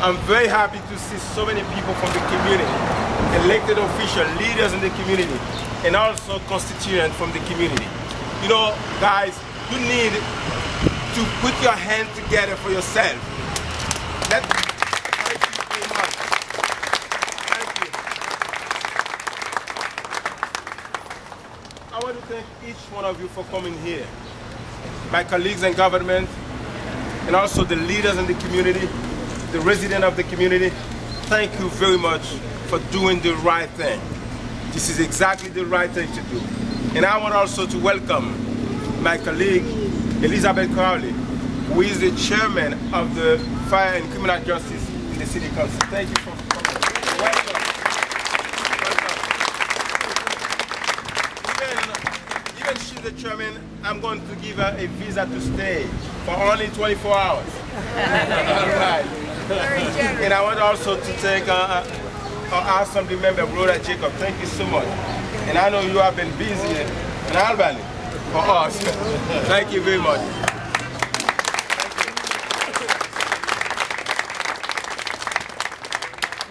I'm very happy to see so many people from the community, elected officials, leaders in the community, and also constituents from the community. You know, guys, you need to put your hands together for yourself. Thank you very much. Thank you. I want to thank each one of you for coming here. My colleagues in government, and also the leaders in the community, the residents of the community, thank you very much for doing the right thing. This is exactly the right thing to do. And I want also to welcome my colleague, Elizabeth Crowley, who is the chairman of the Fire and Criminal Justice in the City Council. Thank you for coming. Welcome. Even she's the chairman, I'm going to give her a visa to stay for only 24 hours. All right. And I want also to thank our Assembly member, Brother Jacob. Thank you so much. And I know you have been busy in Albany for us. Thank you very much.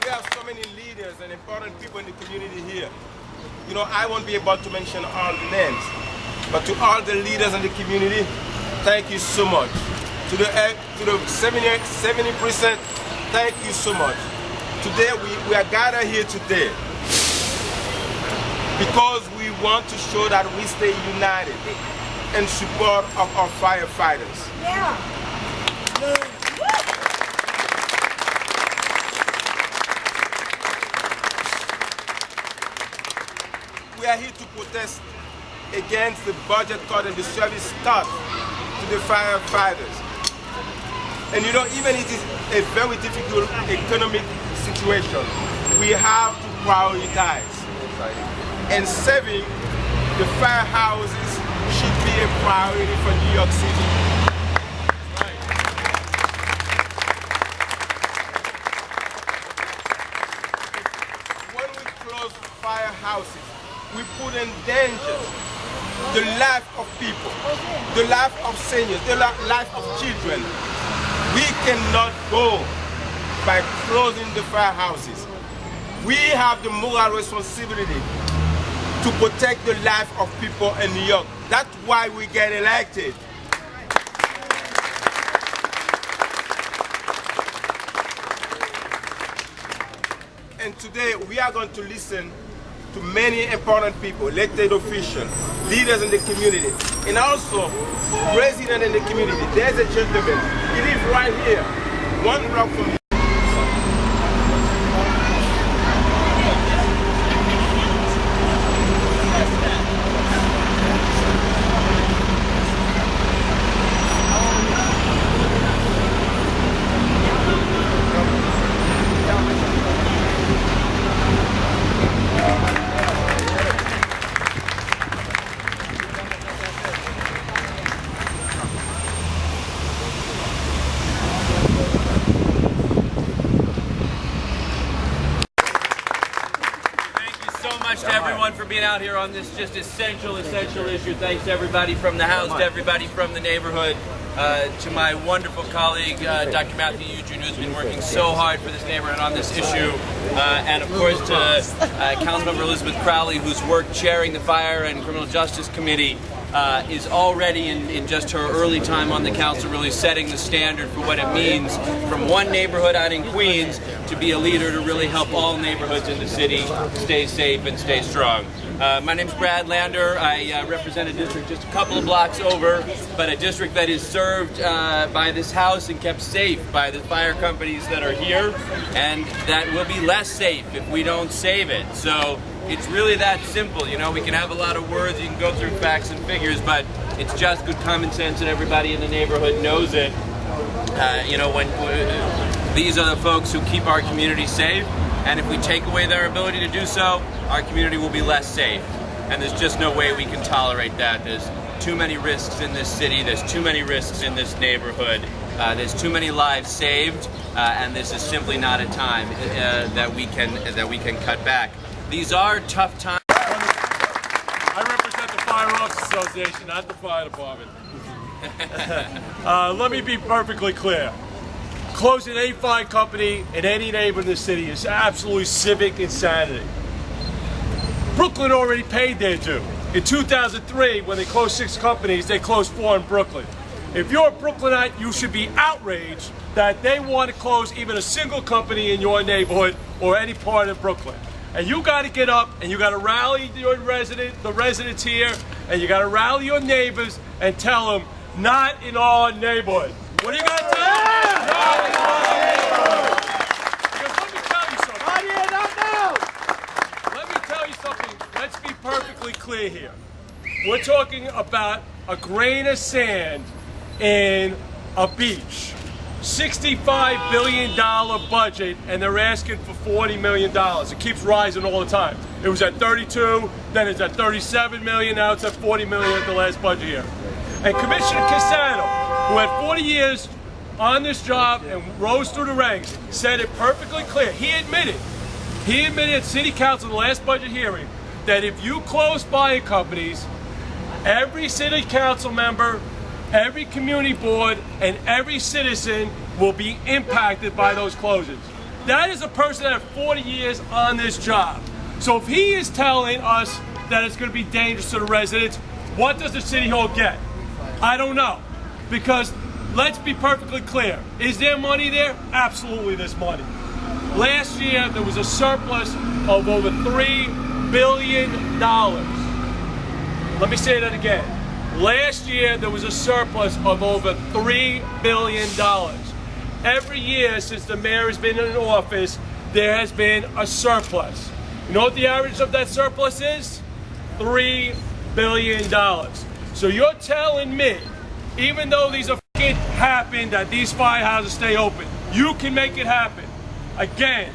We have so many leaders and important people in the community here. You know, I won't be able to mention all the names, but to all the leaders in the community, thank you so much. To the 70%, thank you so much. Today, we are gathered here today because we want to show that we stay united in support of our firefighters. Yeah. We are here to protest against the budget cut and the service cut to the firefighters. And you know, even if it is a very difficult economic situation, we have to prioritize. And saving the firehouses should be a priority for New York City. When we close firehouses, we put in danger the life of people, the life of seniors, the life of children. We cannot go by closing the firehouses. We have the moral responsibility to protect the life of people in New York. That's why we get elected. And today we are going to listen to many important people, elected officials, leaders in the community, and also residents in the community. There's a gentleman, he lives right here, one block from here. To everyone for being out here on this just essential issue. Thanks to everybody from the house, to everybody from the neighborhood, to my wonderful colleague, Dr. Mathieu, Eugene, who's been working so hard for this neighborhood on this issue, and of course to Councilmember Elizabeth Crowley, who's worked chairing the Fire and Criminal Justice Committee, is already in just her early time on the council really setting the standard for what it means from one neighborhood out in Queens to be a leader to really help all neighborhoods in the city stay safe and stay strong. My name's Brad Lander. I represent a district just a couple of blocks over, but a district that is served by this house and kept safe by the fire companies that are here, and that will be less safe if we don't save it. So it's really that simple. You know, we can have a lot of words, you can go through facts and figures, but it's just good common sense and everybody in the neighborhood knows it. You know, when these are the folks who keep our community safe, and if we take away their ability to do so, our community will be less safe. And there's just no way we can tolerate that. There's too many risks in this city, there's too many risks in this neighborhood, there's too many lives saved, and this is simply not a time that we can cut back. These are tough times. I represent the Fire Officers Association, not the fire department. Let me be perfectly clear. closing any fine company in any neighborhood in the city is absolutely civic insanity. Brooklyn already paid their due. In 2003, when they closed 6 companies, they closed 4 in Brooklyn. If you're a Brooklynite, you should be outraged that they want to close even a single company in your neighborhood or any part of Brooklyn. And you got to get up and you got to rally the residents here, and you got to rally your neighbors and tell them, not in our neighborhood. What are you going to tell them? Not in our neighborhood. Because let me tell you something. How do you not know? Let me tell you something. Let's be perfectly clear here. We're talking about a grain of sand in a beach. $65 billion budget, and they're asking for $40 million. It keeps rising all the time. It was at 32, then it's at 37 million, now it's at 40 million at the last budget year. And Commissioner Casano, who had 40 years on this job and rose through the ranks, said it perfectly clear. He admitted at City Council in the last budget hearing that if you close buying companies, every City Council member, every community board, and every citizen will be impacted by those closures. That is a person that had 40 years on this job. So if he is telling us that it's going to be dangerous to the residents, what does the City Hall get? I don't know. Because let's be perfectly clear. Is there money there? Absolutely there's money. Last year there was a surplus of over $3 billion. Let me say that again. Last year, there was a surplus of over $3 billion. Every year since the mayor has been in office, there has been a surplus. You know what the average of that surplus is? $3 billion. So you're telling me, even though these are f***ing happen, that these firehouses stay open, you can make it happen. Again,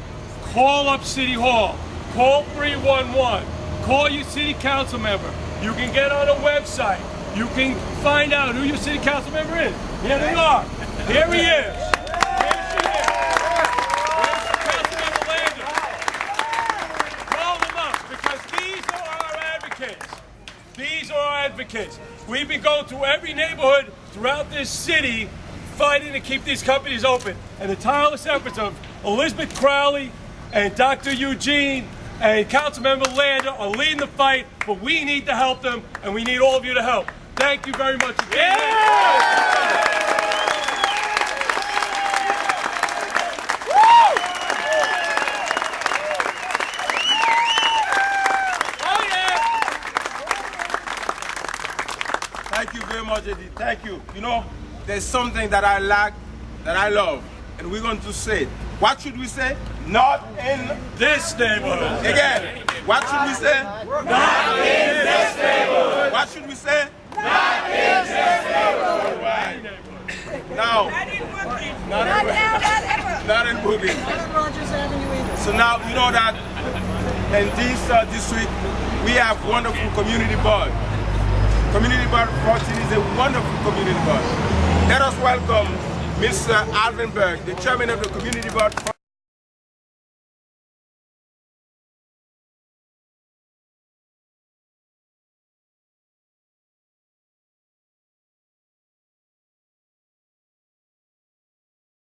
call up City Hall. Call 311. Call your city council member. You can get on a website. You can find out who your city council member is. Here they are. Here he is. Here she is. Where's Councilmember Lander? Call them up, because these are our advocates. These are our advocates. We've been going through every neighborhood throughout this city fighting to keep these companies open. And the tireless efforts of Elizabeth Crowley and Dr. Eugene and Councilmember Lander are leading the fight, but we need to help them, and we need all of you to help. Thank you very much. Thank you very much, Eddie. Thank you. You know, there's something that I like, that I love, and we're going to say it. What should we say? Not in this neighborhood. Again, what should we say? Not in this neighborhood. What should we say? Not in this neighborhood. Right. Now, not in Brooklyn. So now you know that in this district we have wonderful community board. Community board 14 is a wonderful community board. Let us welcome Mr. Alvin Berg, the chairman of the community board.